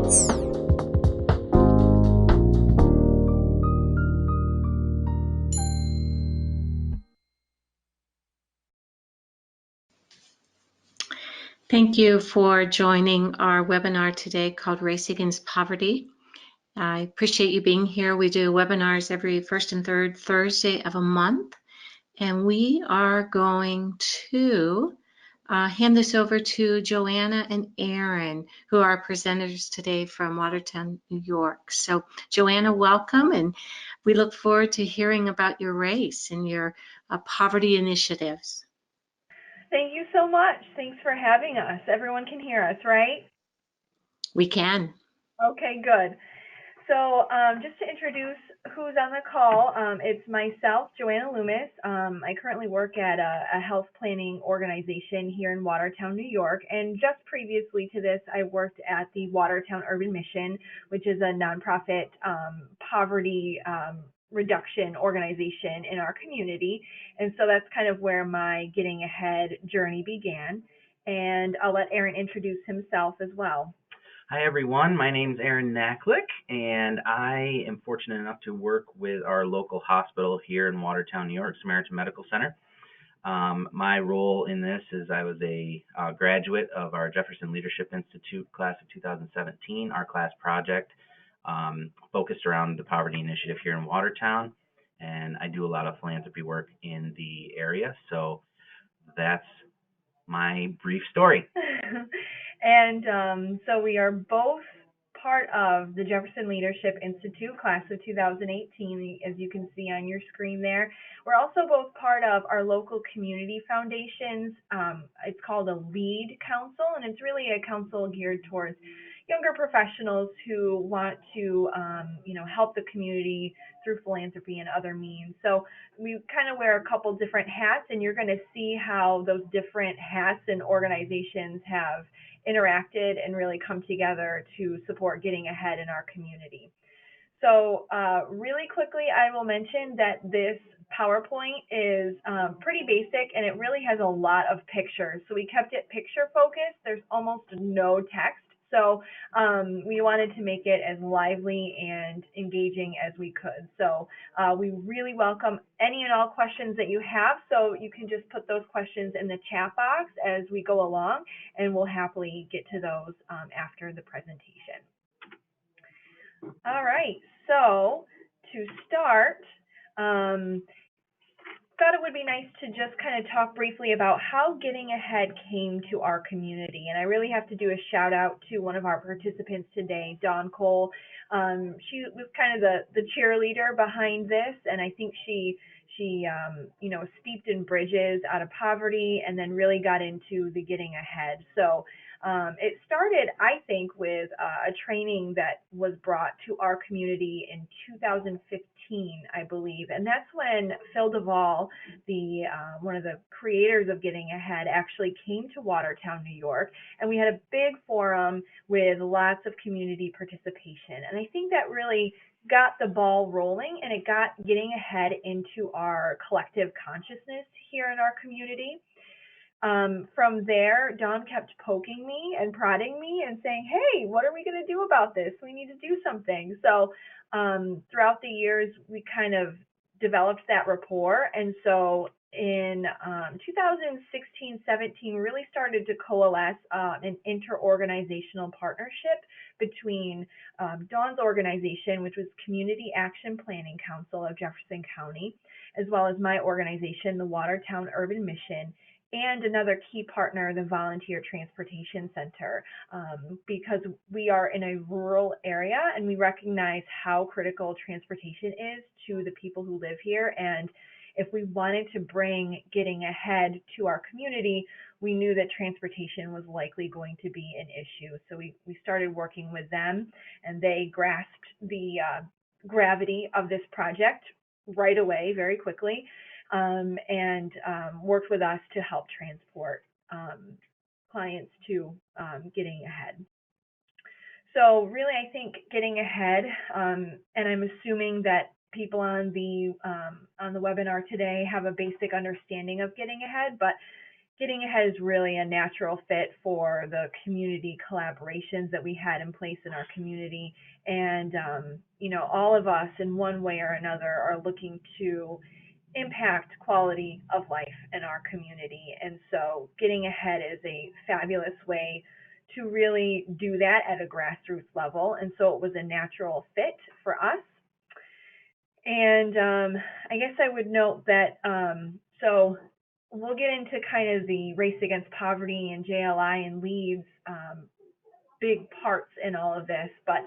Thank you for joining our webinar today called Race Against Poverty. I appreciate you being here. We do webinars every first and third Thursday of a month, and we are going to hand this over to Joanna and Aaron, who are presenters today from Watertown, New York. So Joanna, welcome, and we look forward to hearing about your race and your poverty initiatives. Thank you so much. Thanks for having us. Everyone can hear us, right? We can. Okay, good. So just to introduce who's on the call, it's myself, Joanna Loomis. I currently work at a health planning organization here in Watertown, New York. And just previously to this, I worked at the Watertown Urban Mission, which is a nonprofit poverty reduction organization in our community. And so that's kind of where my Getting Ahead journey began. And I'll let Aaron introduce himself as well. Hi everyone, my name is Aaron Naklick, and I am fortunate enough to work with our local hospital here in Watertown, New York, Samaritan Medical Center. My role in this is I was a graduate of our Jefferson Leadership Institute class of 2017. Our class project focused around the poverty initiative here in Watertown, and I do a lot of philanthropy work in the area, so that's my brief story. And so we are both part of the Jefferson Leadership Institute class of 2018, as you can see on your screen there. We're also both part of our local community foundations. It's called a LEAD Council, and it's really a council geared towards younger professionals who want to, help the community through philanthropy and other means. So we kind of wear a couple different hats, and you're going to see how those different hats and organizations have interacted and really come together to support Getting Ahead in our community. So really quickly, I will mention that this PowerPoint is pretty basic, and it really has a lot of pictures. So we kept it picture focused. There's almost no text. So we wanted to make it as lively and engaging as we could. So we really welcome any and all questions that you have. So you can just put those questions in the chat box as we go along, and we'll happily get to those after the presentation. All right, so to start, thought it would be nice to just kind of talk briefly about how Getting Ahead came to our community. And I really have to do a shout out to one of our participants today, Dawn Cole. She was kind of the cheerleader behind this, and I think she steeped in bridges out of poverty and then really got into the Getting Ahead. So it started, I think, with a training that was brought to our community in 2015, I believe. And that's when Phil Duvall, one of the creators of Getting Ahead, actually came to Watertown, New York. And we had a big forum with lots of community participation. And I think that really got the ball rolling, and it got Getting Ahead into our collective consciousness here in our community. From there, Dawn kept poking me and prodding me and saying, hey, what are we going to do about this? We need to do something. So throughout the years, we kind of developed that rapport. And so in 2016-17, really started to coalesce an interorganizational partnership between Dawn's organization, which was Community Action Planning Council of Jefferson County, as well as my organization, the Watertown Urban Mission, and another key partner, the Volunteer Transportation Center, because we are in a rural area and we recognize how critical transportation is to the people who live here. And if we wanted to bring Getting Ahead to our community, we knew that transportation was likely going to be an issue. So we started working with them, and they grasped the gravity of this project right away, very quickly. And worked with us to help transport clients to Getting Ahead. So really, I think Getting Ahead, and I'm assuming that people on the webinar today have a basic understanding of Getting Ahead, but Getting Ahead is really a natural fit for the community collaborations that we had in place in our community. And, all of us in one way or another are looking to impact quality of life in our community. And so Getting Ahead is a fabulous way to really do that at a grassroots level. And so it was a natural fit for us. And I guess I would note that, so we'll get into kind of the Race Against Poverty and JLI and LEAD's big parts in all of this. But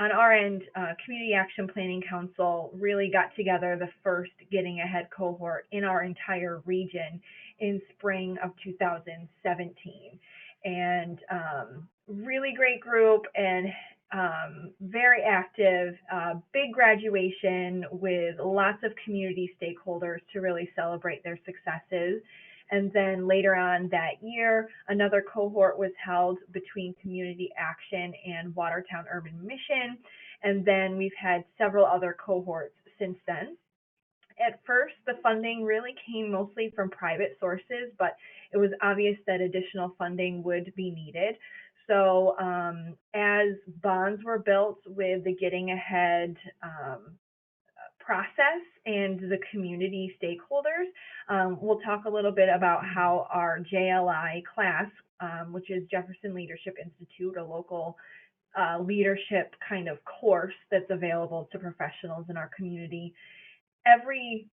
on our end, Community Action Planning Council really got together the first Getting Ahead cohort in our entire region in spring of 2017. And really great group and very active, big graduation with lots of community stakeholders to really celebrate their successes. And then later on that year, another cohort was held between Community Action and Watertown Urban Mission. And then we've had several other cohorts since then. At first, the funding really came mostly from private sources, but it was obvious that additional funding would be needed. So as bonds were built with the Getting Ahead process and the community stakeholders, we'll talk a little bit about how our JLI class, which is Jefferson Leadership Institute, a local leadership kind of course that's available to professionals in our community. Every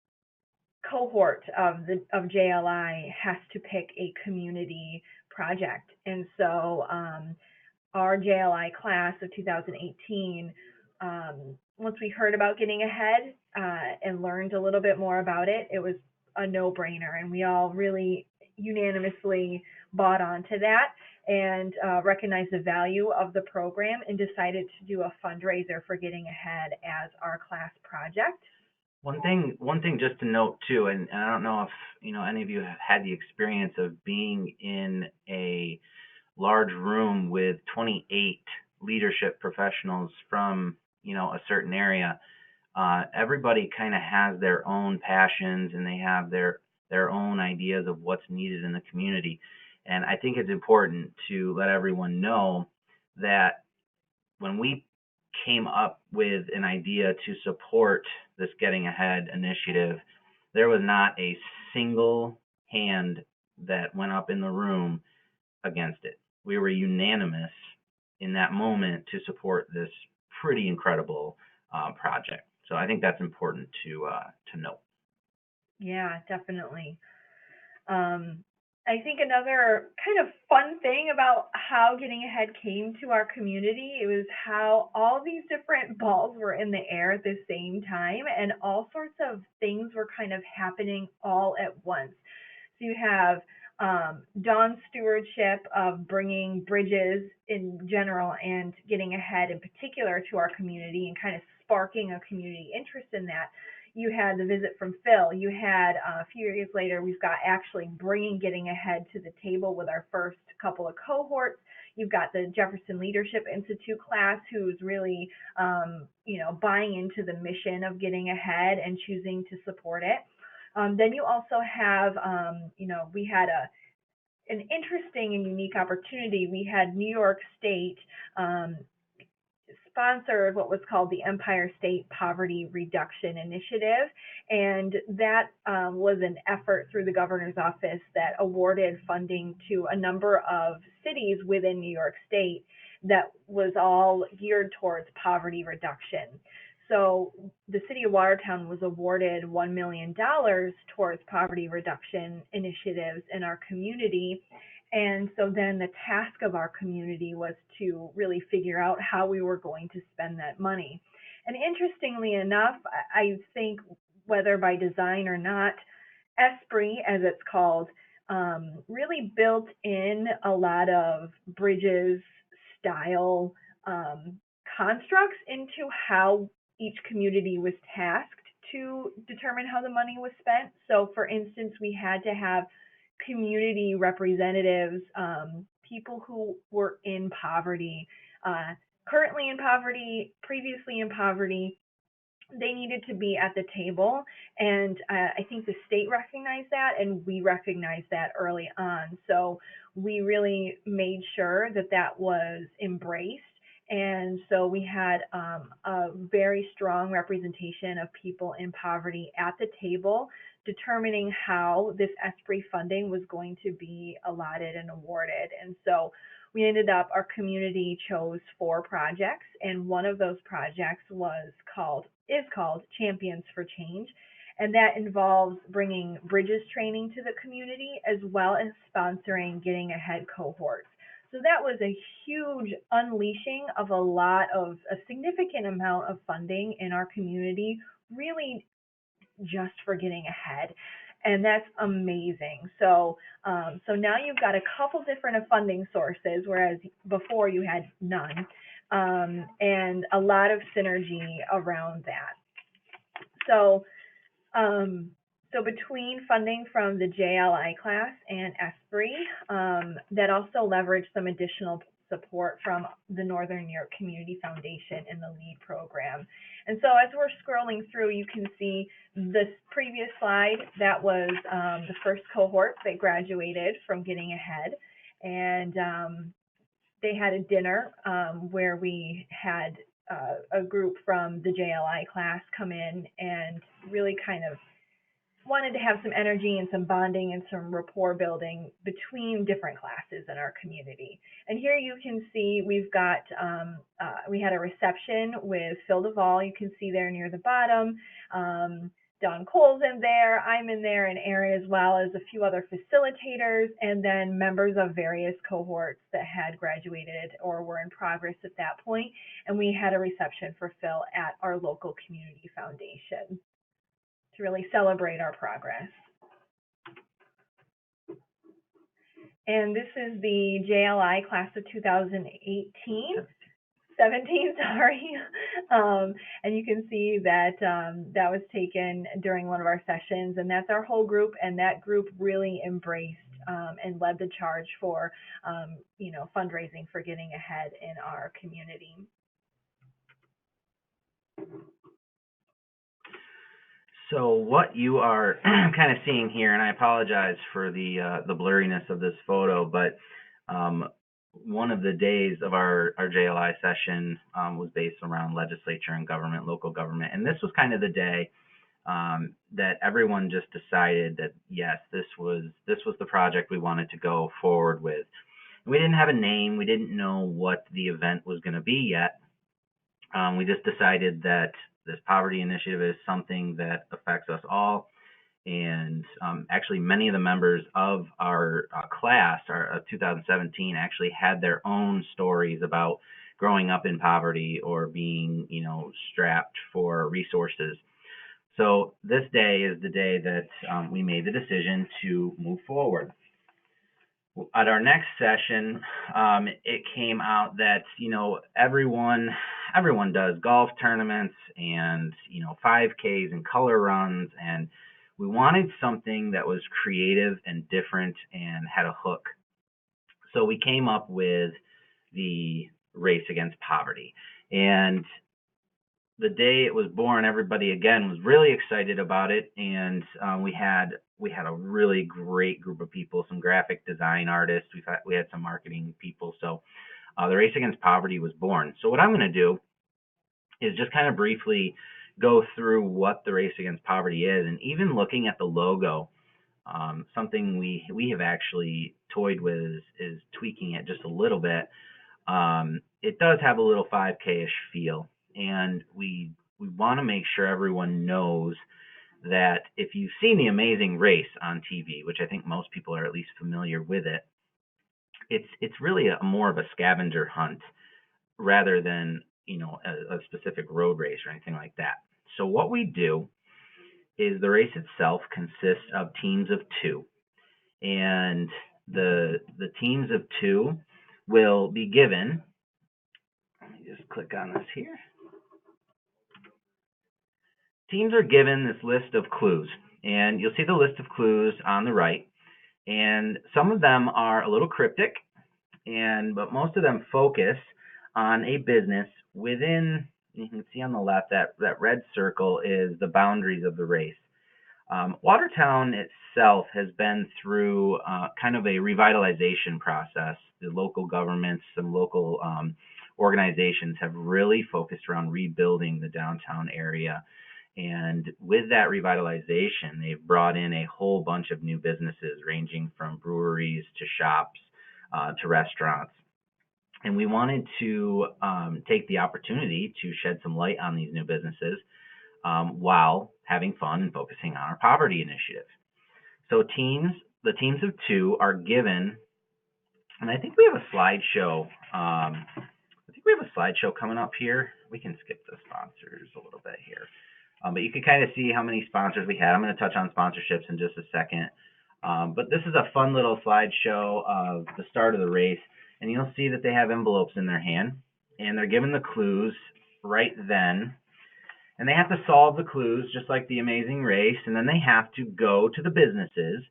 cohort of JLI has to pick a community project. And so our JLI class of 2018, once we heard about Getting Ahead and learned a little bit more about it, it was a no-brainer. And we all really unanimously bought onto that and recognized the value of the program and decided to do a fundraiser for Getting Ahead as our class project. One thing just to note too, and I don't know if any of you have had the experience of being in a large room with 28 leadership professionals from a certain area. Everybody kind of has their own passions and they have their own ideas of what's needed in the community. And I think it's important to let everyone know that when we came up with an idea to support this Getting Ahead initiative, there was not a single hand that went up in the room against it. We were unanimous in that moment to support this pretty incredible project. So I think that's important to note. Yeah, definitely. I think another kind of fun thing about how Getting Ahead came to our community, it was how all these different balls were in the air at the same time and all sorts of things were kind of happening all at once. So you have Dawn's stewardship of bringing bridges in general and Getting Ahead in particular to our community and kind of sparking a community interest in that. You had the visit from Phil. You had a few years later, we've got actually bringing Getting Ahead to the table with our first couple of cohorts. You've got the Jefferson Leadership Institute class who's really, buying into the mission of Getting Ahead and choosing to support it. Then you also have, we had an interesting and unique opportunity. We had New York State sponsored what was called the Empire State Poverty Reduction Initiative, and that was an effort through the governor's office that awarded funding to a number of cities within New York State that was all geared towards poverty reduction. So the city of Watertown was awarded $1 million towards poverty reduction initiatives in our community. And so then the task of our community was to really figure out how we were going to spend that money. And interestingly enough, I think whether by design or not, Esprit, as it's called, really built in a lot of Bridges style constructs into how each community was tasked to determine how the money was spent. So for instance, we had to have community representatives, people who were in poverty, currently in poverty, previously in poverty, they needed to be at the table, and I think the state recognized that, and we recognized that early on. So we really made sure that that was embraced, and so we had a very strong representation of people in poverty at the table, determining how this ESPRI funding was going to be allotted and awarded. And so we ended up, our community chose 4 projects, and one of those projects is called Champions for Change, and that involves bringing Bridges training to the community as well as sponsoring Getting Ahead cohorts. So that was a huge unleashing of a significant amount of funding in our community, really just for Getting Ahead. And that's amazing. So now you've got a couple different funding sources, whereas before you had none, and a lot of synergy around that. So between funding from the JLI class and ESPRI, that also leveraged some additional support from the Northern New York Community Foundation in the LEAD program. And so as we're scrolling through, you can see this previous slide, that was the first cohort that graduated from Getting Ahead. And they had a dinner where we had a group from the JLI class come in and really kind of wanted to have some energy and some bonding and some rapport building between different classes in our community. And here you can see we've got, we had a reception with Phil Duvall, you can see there near the bottom. Don Cole's in there, I'm in there, and Aaron, as well as a few other facilitators, and then members of various cohorts that had graduated or were in progress at that point. And we had a reception for Phil at our local community foundation to really celebrate our progress. And this is the JLI class of 2018. 17, sorry. And you can see that that was taken during one of our sessions, and that's our whole group, and that group really embraced and led the charge for, fundraising for Getting Ahead in our community. So what you are kind of seeing here, and I apologize for the blurriness of this photo, but one of the days of our JLI session was based around legislature and government, local government, and this was kind of the day that everyone just decided that yes, this was the project we wanted to go forward with. We didn't have a name, we didn't know what the event was going to be yet. We just decided that this poverty initiative is something that affects us all. And actually, many of the members of our class, our 2017, actually had their own stories about growing up in poverty or being, strapped for resources. So this day is the day that we made the decision to move forward. At our next session, it came out that, everyone does golf tournaments and, 5Ks and color runs, and we wanted something that was creative and different and had a hook. So we came up with the Race Against Poverty. And the day it was born, everybody again was really excited about it, and we had a really great group of people, some graphic design artists, we had some marketing people. So the Race Against Poverty was born. So what I'm going to do is just kind of briefly go through what the Race Against Poverty is, and even looking at the logo, something we have actually toyed with is tweaking it just a little bit. It does have a little 5K-ish feel, and we want to make sure everyone knows that if you've seen The Amazing Race on TV, which I think most people are at least familiar with it, it's really more of a scavenger hunt rather than a specific road race or anything like that. So what we do is the race itself consists of teams of 2, and the teams of 2 will be given. Let me just click on this here. Teams are given this list of clues, and you'll see the list of clues on the right, and some of them are a little cryptic, but most of them focus on a business within You can see on the left that red circle is the boundaries of the race. Watertown itself has been through kind of a revitalization process. The local governments, some local organizations have really focused around rebuilding the downtown area. And with that revitalization, they've brought in a whole bunch of new businesses, ranging from breweries to shops to restaurants. And we wanted to take the opportunity to shed some light on these new businesses while having fun and focusing on our poverty initiative. So the teams of two are given, and I think we have a slideshow. Coming up here. We can skip the sponsors a little bit here. But you can kind of see how many sponsors we had. I'm going to touch on sponsorships in just a second. But this is a fun little slideshow of the start of the race. And you'll see that they have envelopes in their hand. And they're given the clues right then. And they have to solve the clues just like the Amazing Race. And then they have to go to the businesses.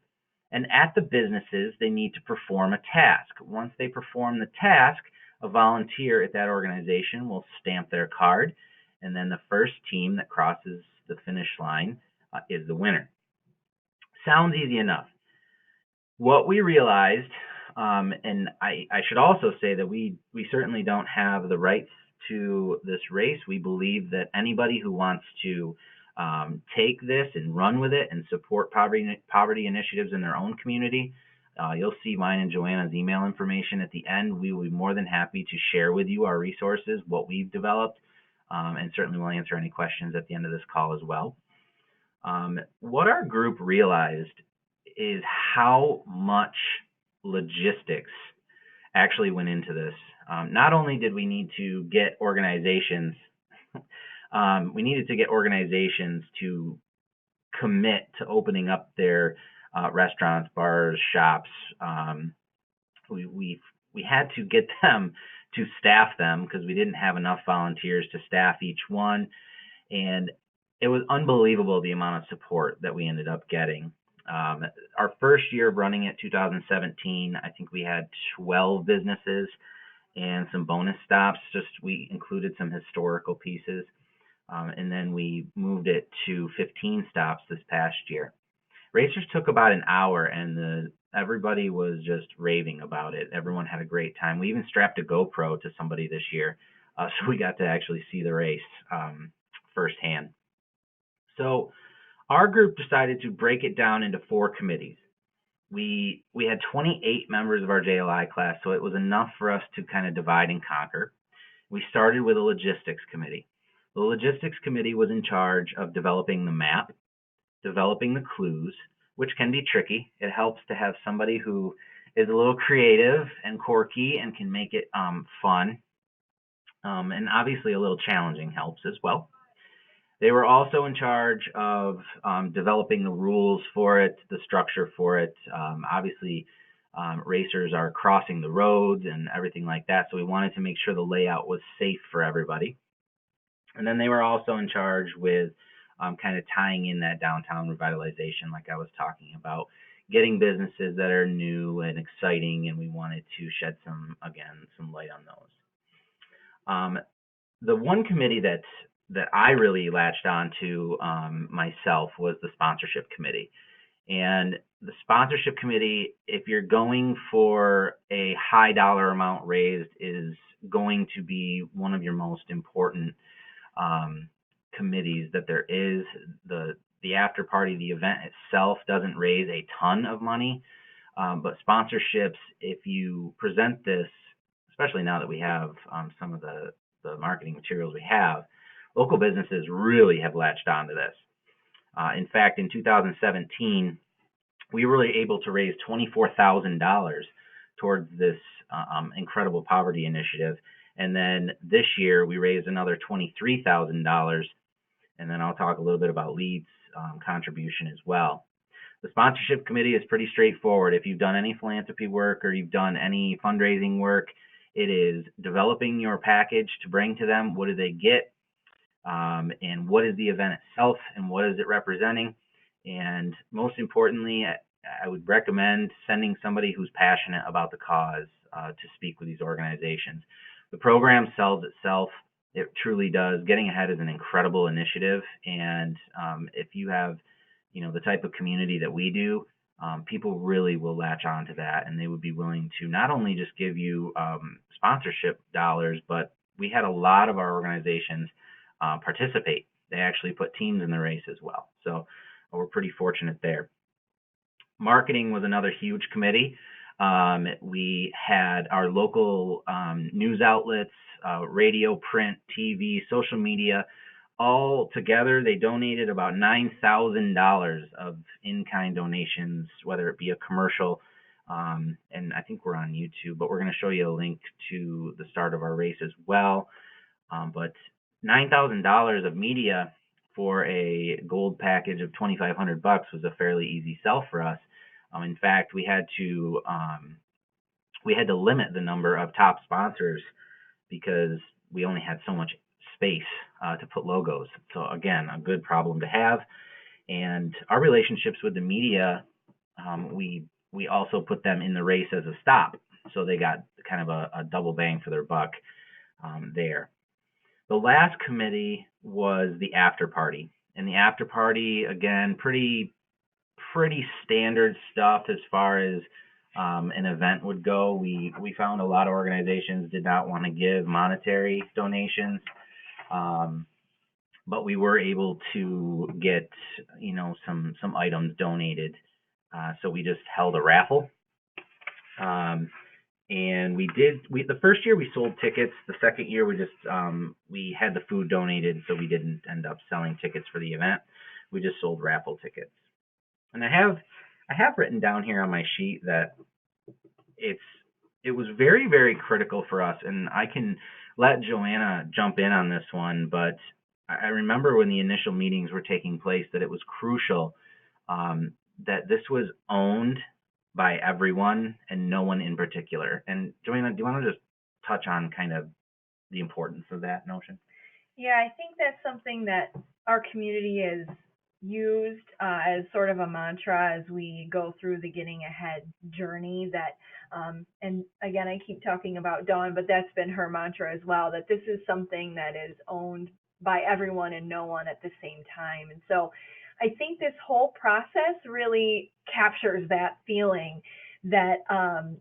And at the businesses, they need to perform a task. Once they perform the task, a volunteer at that organization will stamp their card. And then the first team that crosses the finish line is the winner. Sounds easy enough. What we realized, and I should also say that we certainly don't have the rights to this race. We believe that anybody who wants to take this and run with it and support poverty initiatives in their own community, you'll see mine and Joanna's email information at the end. We will be more than happy to share with you our resources, what we've developed, and certainly we'll answer any questions at the end of this call as well. What our group realized is how much logistics actually went into this. Not only did we need to get organizations, we needed to get organizations to commit to opening up their restaurants, bars, shops. We had to get them to staff them because we didn't have enough volunteers to staff each one. And it was unbelievable the amount of support that we ended up getting. Our first year of running it, 2017, I think we had 12 businesses and some bonus stops. We included some historical pieces. And then we moved it to 15 stops this past year. Racers took about an hour, and everybody was just raving about it. Everyone had a great time. We even strapped a GoPro to somebody this year, so we got to actually see the race firsthand. So our group decided to break it down into 4 committees. We had 28 members of our JLI class, so it was enough for us to kind of divide and conquer. We started with a logistics committee. The logistics committee was in charge of developing the map, developing the clues, which can be tricky. It helps to have somebody who is a little creative and quirky and can make it fun. And obviously a little challenging helps as well. They were also in charge of developing the rules for it, the structure for it. Obviously, racers are crossing the roads and everything like that, so we wanted to make sure the layout was safe for everybody. And then they were also in charge with kind of tying in that downtown revitalization like I was talking about, getting businesses that are new and exciting, and we wanted to shed some light on those. The one committee that I really latched on to myself was the sponsorship committee. And the sponsorship committee, if you're going for a high dollar amount raised, is going to be one of your most important committees that there is. The after party, the event itself doesn't raise a ton of money, but sponsorships, if you present this, especially now that we have some of the marketing materials we have, local businesses really have latched onto this. In fact, in 2017, we were able to raise $24,000 towards this incredible poverty initiative. And then this year, we raised another $23,000. And then I'll talk a little bit about Lead's contribution as well. The sponsorship committee is pretty straightforward. If you've done any philanthropy work or you've done any fundraising work, it is developing your package to bring to them. What do they get? And what is the event itself, and what is it representing? And most importantly, I would recommend sending somebody who's passionate about the cause to speak with these organizations. The program sells itself. It truly does. Getting Ahead is an incredible initiative, and if you have, the type of community that we do, people really will latch on to that, and they would be willing to not only just give you sponsorship dollars, but we had a lot of our organizations participate. They actually put teams in the race as well. So we're pretty fortunate there. Marketing was another huge committee. We had our local news outlets, radio, print, TV, social media, all together. They donated about $9,000 of in-kind donations, whether it be a commercial, and I think we're on YouTube, but we're going to show you a link to the start of our race as well. But $9,000 of media for a gold package of $2,500 was a fairly easy sell for us. In fact, we had to limit the number of top sponsors because we only had so much space to put logos. So again, a good problem to have. And our relationships with the media, we also put them in the race as a stop, so they got kind of a double bang for their buck there. The last committee was the after party, and the after party, again, pretty standard stuff as far as an event would go. We found a lot of organizations did not want to give monetary donations, but we were able to get some items donated. So we just held a raffle. And the first year we sold tickets. The second year we had the food donated, so we didn't end up selling tickets for the event. We just sold raffle tickets. And I have written down here on my sheet that it was very, very critical for us, and I can let Joanna jump in on this one, but I remember when the initial meetings were taking place that it was crucial that this was owned by everyone and no one in particular. And Joanna, do you want to just touch on kind of the importance of that notion? Yeah, I think that's something that our community is used as sort of a mantra as we go through the Getting Ahead journey. That and again, I keep talking about Dawn, but that's been her mantra as well, that this is something that is owned by everyone and no one at the same time. And so I think this whole process really captures that feeling that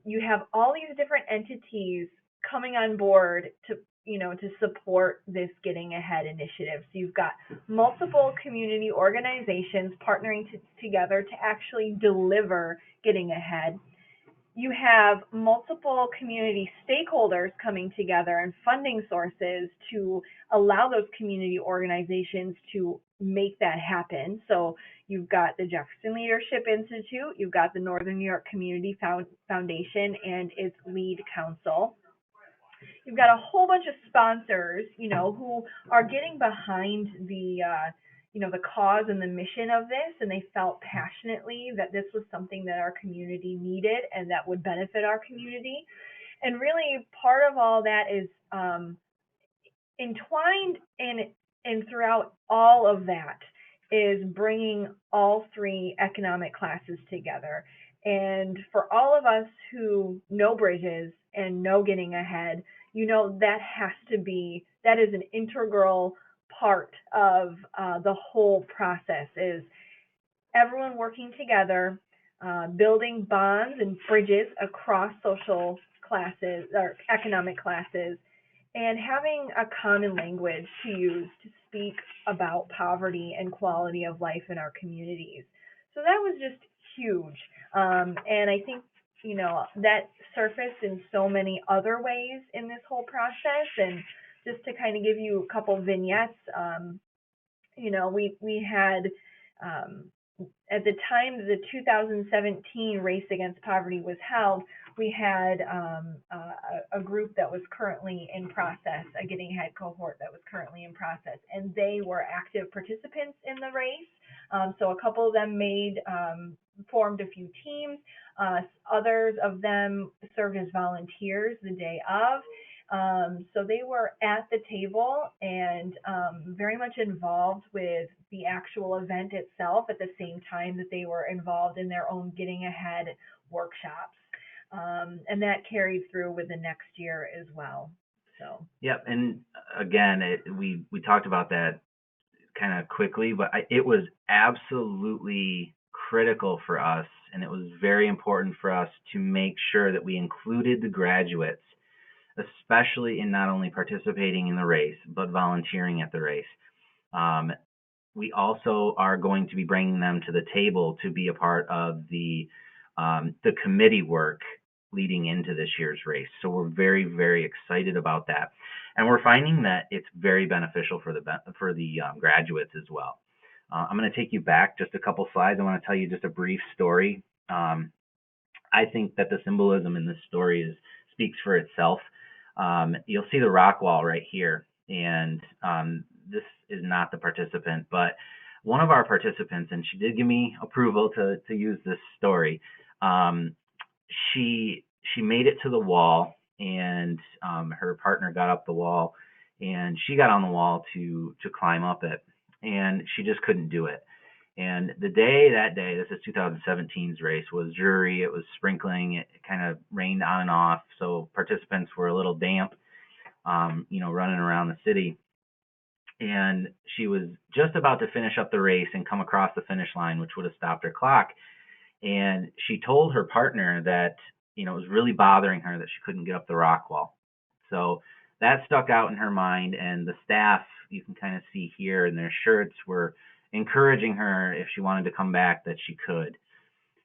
you have all these different entities coming on board to support this Getting Ahead initiative. So you've got multiple community organizations partnering together to actually deliver Getting Ahead. You have multiple community stakeholders coming together and funding sources to allow those community organizations to make that happen. So you've got the Jefferson Leadership Institute, you've got the Northern New York Community Foundation and its lead council. You've got a whole bunch of sponsors, who are getting behind the cause and the mission of this, and they felt passionately that this was something that our community needed and that would benefit our community. And really, part of all that is entwined in throughout all of that is bringing all three economic classes together. And for all of us who know Bridges and know Getting Ahead, that is an integral part of the whole process, is everyone working together, building bonds and bridges across social classes or economic classes, and having a common language to use to speak about poverty and quality of life in our communities. So that was just huge. And I think, that surfaced in so many other ways in this whole process. And just to kind of give you a couple vignettes, we had, at the time the 2017 Race Against Poverty was held, we had a group that was currently in process, a Getting Ahead cohort that was currently in process, and they were active participants in the race. So a couple of them formed a few teams. Others of them served as volunteers the day of. So they were at the table and very much involved with the actual event itself at the same time that they were involved in their own Getting Ahead workshops. And that carried through with the next year as well. So. Yep, and again, we talked about that kind of quickly, but it was absolutely critical for us, and it was very important for us to make sure that we included the graduates, especially in not only participating in the race, but volunteering at the race. We also are going to be bringing them to the table to be a part of the committee work leading into this year's race. So we're very, very excited about that, and we're finding that it's very beneficial for the graduates as well. I'm going to take you back just a couple slides. I want to tell you just a brief story. I think that the symbolism in this story speaks for itself. You'll see the rock wall right here, and this is not the participant, but one of our participants, and she did give me approval to use this story. She made it to the wall, and her partner got up the wall, and she got on the wall to climb up it, and she just couldn't do it. And that day, this is 2017's race, was dreary. It was sprinkling. It kind of rained on and off, so participants were a little damp, running around the city. And she was just about to finish up the race and come across the finish line, which would have stopped her clock. And she told her partner that, it was really bothering her that she couldn't get up the rock wall. So that stuck out in her mind, and the staff, you can kind of see here in their shirts, were encouraging her, if she wanted to come back, that she could.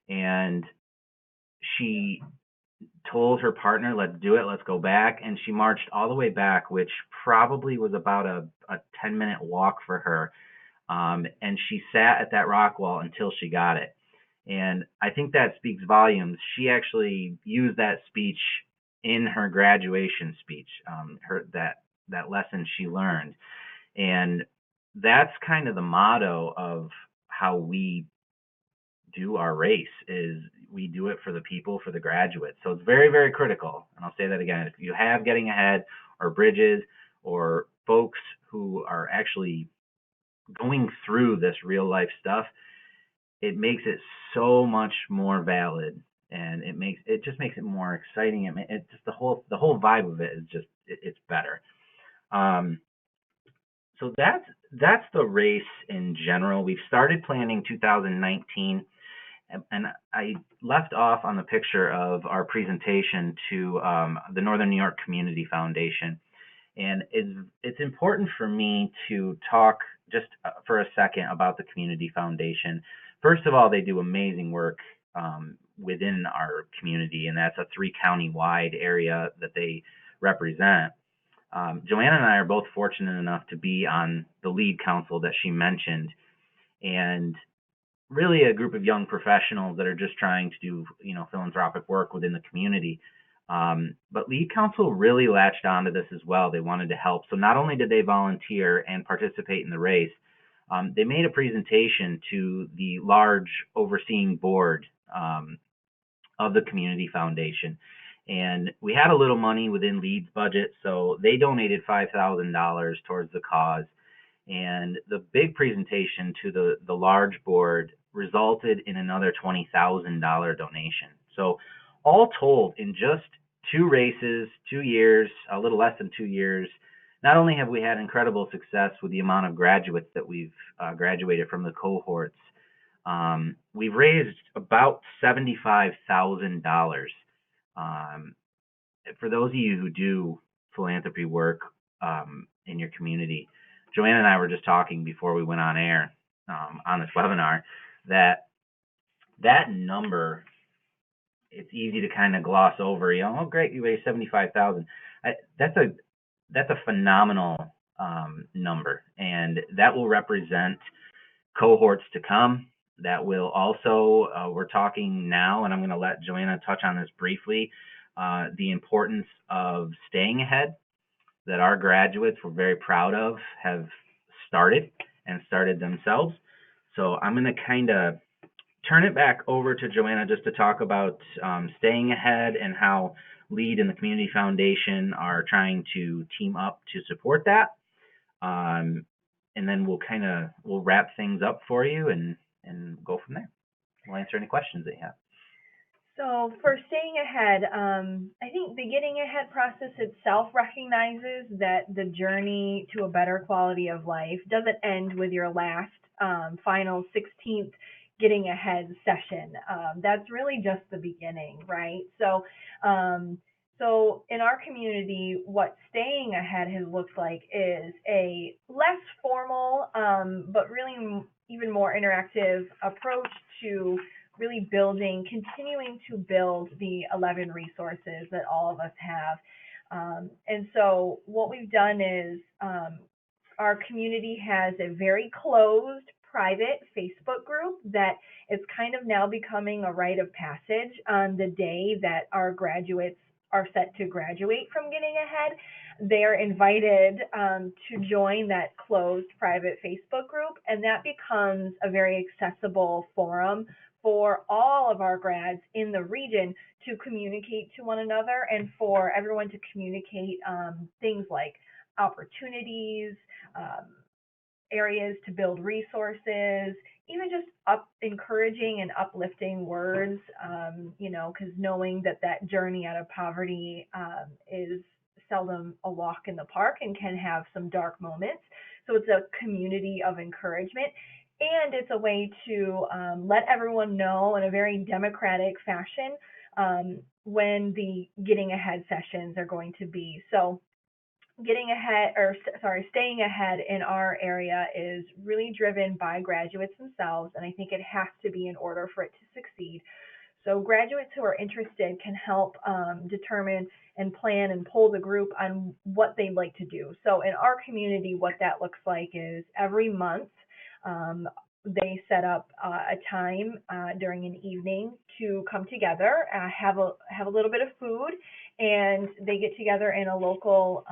And she told her partner, let's do it, let's go back. And she marched all the way back, which probably was about a 10-minute walk for her. And she sat at that rock wall until she got it. And I think that speaks volumes. She actually used that speech in her graduation speech, that lesson she learned. And that's kind of the motto of how we do our race, is we do it for the people, for the graduates. So it's very, very critical. And I'll say that again. If you have Getting Ahead or Bridges or folks who are actually going through this real life stuff, it makes it so much more valid, and it just makes it more exciting. It just the whole vibe of it is just it's better. So that's the race in general. We've started planning 2019, and I left off on the picture of our presentation to the Northern New York Community Foundation. And it's important for me to talk just for a second about the Community Foundation. First of all, they do amazing work within our community, and that's a 3-county-wide area that they represent. Joanna and I are both fortunate enough to be on the lead council that she mentioned, and really a group of young professionals that are just trying to do, philanthropic work within the community. But lead council really latched onto this as well. They wanted to help. So not only did they volunteer and participate in the race, they made a presentation to the large overseeing board of the Community Foundation. And we had a little money within LEAD's budget, so they donated $5,000 towards the cause. And the big presentation to the large board resulted in another $20,000 donation. So all told, in just 2 races, 2 years, a little less than 2 years, not only have we had incredible success with the amount of graduates that we've graduated from the cohorts, we've raised about $75,000. For those of you who do philanthropy work in your community, Joanna and I were just talking before we went on air on this webinar that number, it's easy to kind of gloss over. Oh great, you raised $75,000. That's a phenomenal number, and that will represent cohorts to come. That will also, we're talking now, and I'm going to let Joanna touch on this briefly, the importance of staying ahead, that our graduates, we're very proud of, have started themselves. So I'm going to kind of turn it back over to Joanna just to talk about staying ahead and how LEAD and the Community Foundation are trying to team up to support that. And then we'll wrap things up for you and go from there. We'll answer any questions that you have. So for staying ahead, I think the getting ahead process itself recognizes that the journey to a better quality of life doesn't end with your last final 16th getting ahead session. That's really just the beginning, right? So in our community, what staying ahead has looked like is a less formal, but really even more interactive approach to really continuing to build the 11 resources that all of us have. And so what we've done is our community has a very closed private Facebook group that is kind of now becoming a rite of passage on the day that our graduates are set to graduate from Getting Ahead. They're invited to join that closed private Facebook group, and that becomes a very accessible forum for all of our grads in the region to communicate to one another and for everyone to communicate things like opportunities, um, areas to build resources, even just encouraging and uplifting words, because knowing that that journey out of poverty is seldom a walk in the park and can have some dark moments. So it's a community of encouragement. And it's a way to let everyone know in a very democratic fashion when the Getting Ahead sessions are going to be. So staying ahead in our area is really driven by graduates themselves, and I think it has to be in order for it to succeed. So graduates who are interested can help determine and plan and pull the group on what they'd like to do. So in our community, what that looks like is every month, they set up a time during an evening to come together, have a little bit of food, and they get together in a local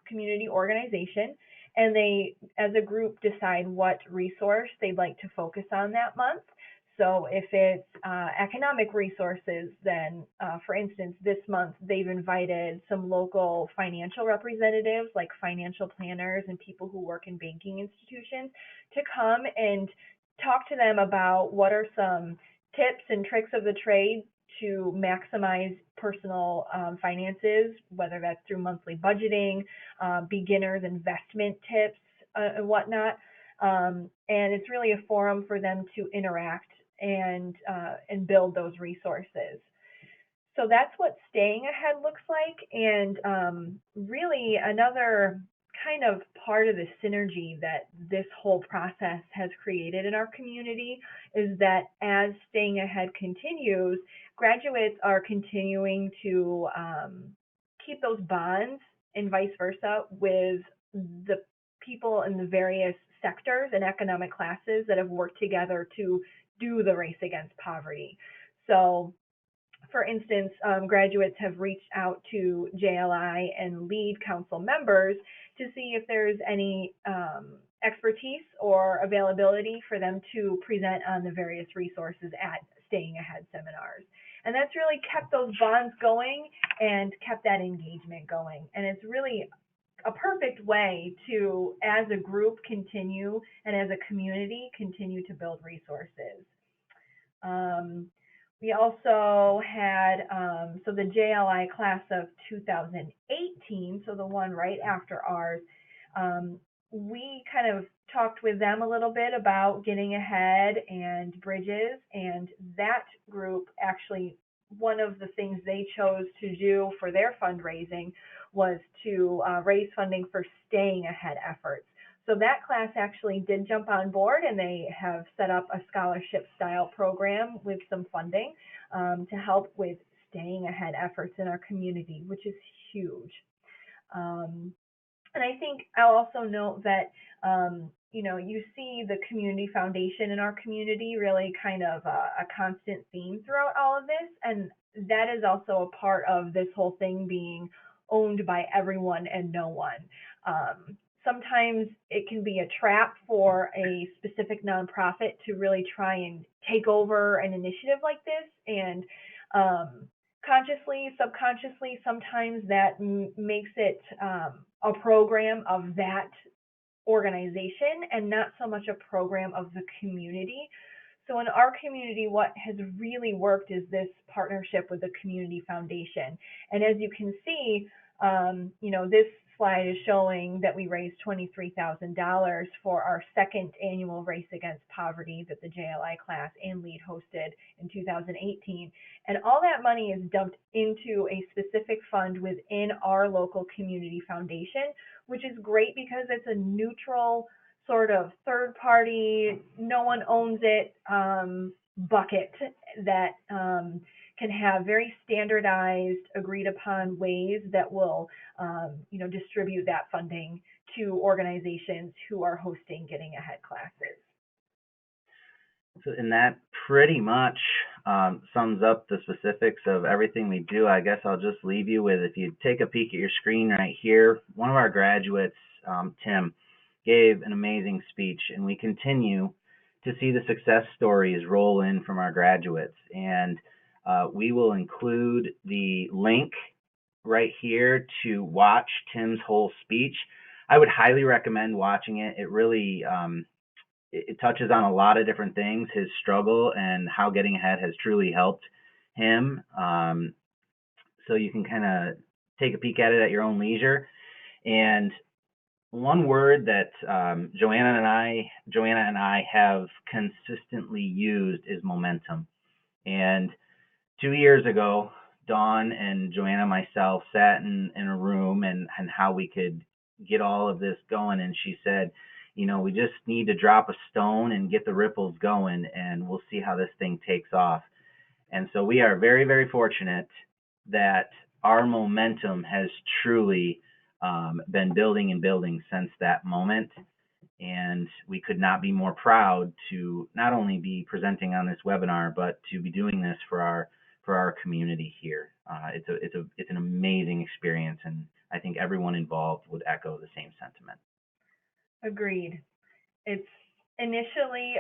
community organization, and they, as a group, decide what resource they'd like to focus on that month. So if it's economic resources, then for instance, this month they've invited some local financial representatives like financial planners and people who work in banking institutions to come and talk to them about what are some tips and tricks of the trade to maximize personal finances, whether that's through monthly budgeting, beginners investment tips, and whatnot. And it's really a forum for them to interact and build those resources. So that's what staying ahead looks like. And really another kind of part of the synergy that this whole process has created in our community is that as staying ahead continues, graduates are continuing to keep those bonds and vice versa with the people in the various sectors and economic classes that have worked together to do the race against poverty. So for instance, graduates have reached out to JLI and LEAD council members to see if there's any expertise or availability for them to present on the various resources at Staying Ahead seminars. And that's really kept those bonds going and kept that engagement going. And it's really a perfect way to, as a group, continue and as a community, continue to build resources. We also had, so the JLI class of 2018, so the one right after ours, we kind of talked with them a little bit about Getting Ahead and Bridges, and that group actually, one of the things they chose to do for their fundraising was to raise funding for Staying Ahead efforts. So that class actually did jump on board, and they have set up a scholarship style program with some funding to help with staying ahead efforts in our community, which is huge. And I think I'll also note that, you see the community foundation in our community really kind of a constant theme throughout all of this. And that is also a part of this whole thing being owned by everyone and no one. Sometimes it can be a trap for a specific nonprofit to really try and take over an initiative like this, and consciously, subconsciously, sometimes that makes it a program of that organization and not so much a program of the community. So in our community, what has really worked is this partnership with the Community Foundation. And as you can see, this slide is showing that we raised $23,000 for our second annual Race Against Poverty that the JLI class and LEAD hosted in 2018. And all that money is dumped into a specific fund within our local community foundation, which is great because it's a neutral sort of third party, no one owns it bucket that can have very standardized, agreed upon ways that will distribute that funding to organizations who are hosting Getting Ahead classes. So, and that pretty much sums up the specifics of everything we do. I guess I'll just leave you with, if you take a peek at your screen right here, one of our graduates, Tim, gave an amazing speech, and we continue to see the success stories roll in from our graduates. And we will include the link right here to watch Tim's whole speech. I would highly recommend watching it. It really it touches on a lot of different things, his struggle and how Getting Ahead has truly helped him. So you can kind of take a peek at it at your own leisure. And one word that Joanna and I have consistently used is momentum. And 2 years ago, Dawn and Joanna and myself sat in a room and how we could get all of this going. And she said, we just need to drop a stone and get the ripples going, and we'll see how this thing takes off. And so we are very, very fortunate that our momentum has truly been building and building since that moment. And we could not be more proud to not only be presenting on this webinar, but to be doing this for our community here. It's an amazing experience, and I think everyone involved would echo the same sentiment. Agreed. It's initially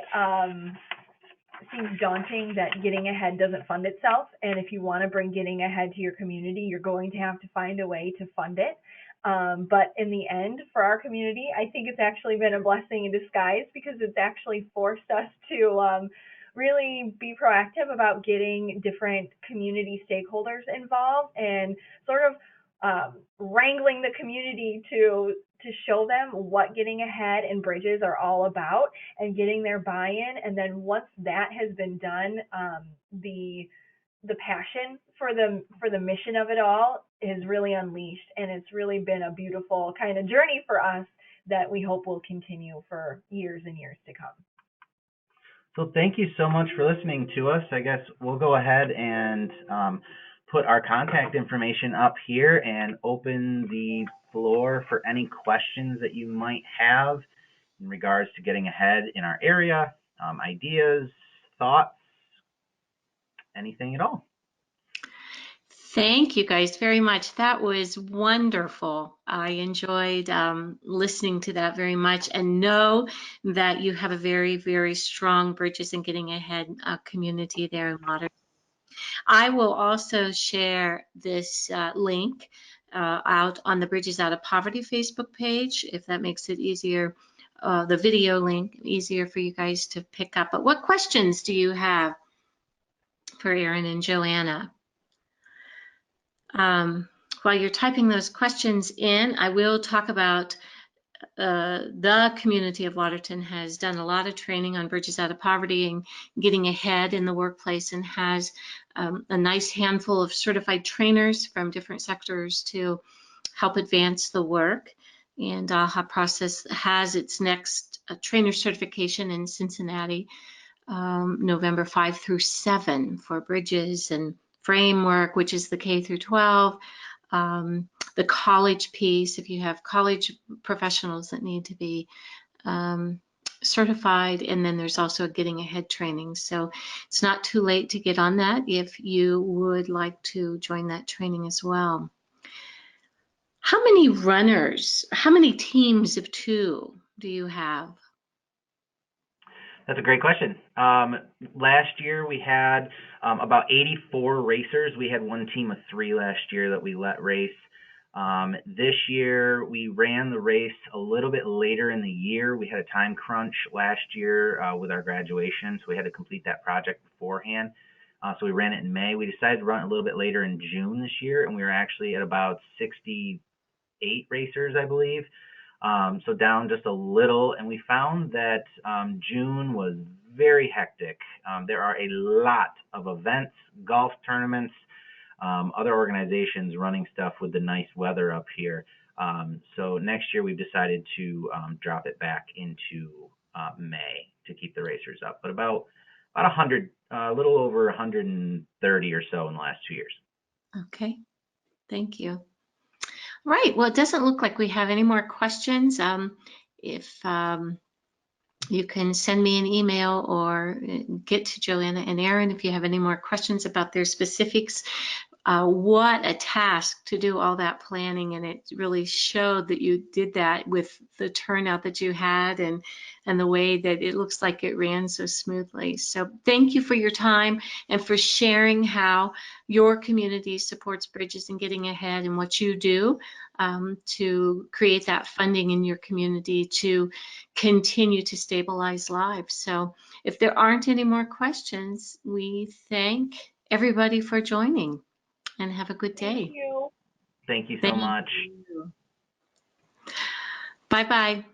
seems daunting that Getting Ahead doesn't fund itself, and if you want to bring Getting Ahead to your community, you're going to have to find a way to fund it. But in the end, for our community, I think it's actually been a blessing in disguise, because it's actually forced us to really be proactive about getting different community stakeholders involved and sort of wrangling the community to show them what Getting Ahead and Bridges are all about and getting their buy-in. And then once that has been done, the passion for the mission of it all is really unleashed, and it's really been a beautiful kind of journey for us that we hope will continue for years and years to come. So thank you so much for listening to us. I guess we'll go ahead and put our contact information up here and open the floor for any questions that you might have in regards to Getting Ahead in our area, ideas, thoughts, anything at all. Thank you guys very much. That was wonderful. I enjoyed listening to that very much, and know that you have a very, very strong Bridges and Getting Ahead community there in Watertown. I will also share this link out on the Bridges Out of Poverty Facebook page, if that makes it easier, the video link easier for you guys to pick up. But what questions do you have for Erin and Joanna? While you're typing those questions in, I will talk about the community of Watertown has done a lot of training on Bridges Out of Poverty and Getting Ahead in the workplace, and has a nice handful of certified trainers from different sectors to help advance the work. And AHA Process has its next trainer certification in Cincinnati, November 5 through 7 for Bridges and Framework, which is the K through 12. The college piece, if you have college professionals that need to be certified, and then there's also a Getting Ahead training. So it's not too late to get on that if you would like to join that training as well. How many runners, how many teams of 2 do you have? That's a great question. Last year we had about 84 racers. We had one team of 3 last year that we let race. This year, we ran the race a little bit later in the year. We had a time crunch last year with our graduation, so we had to complete that project beforehand. So we ran it in May. We decided to run it a little bit later in June this year, and we were actually at about 68 racers, I believe. So down just a little, and we found that June was very hectic. There are a lot of events, golf tournaments, other organizations running stuff with the nice weather up here. So next year we've decided to drop it back into May to keep the racers up, but about 100, a little over 130 or so in the last 2 years. Okay, thank you. Right, well, it doesn't look like we have any more questions. If you can send me an email or get to Joanna and Aaron if you have any more questions about their specifics. What a task to do all that planning, and it really showed that you did that with the turnout that you had and the way that it looks like it ran so smoothly. So thank you for your time and for sharing how your community supports Bridges and Getting Ahead and what you do to create that funding in your community to continue to stabilize lives. So if there aren't any more questions, we thank everybody for joining. And have a good day. Thank you. Thank you so much. Bye-bye.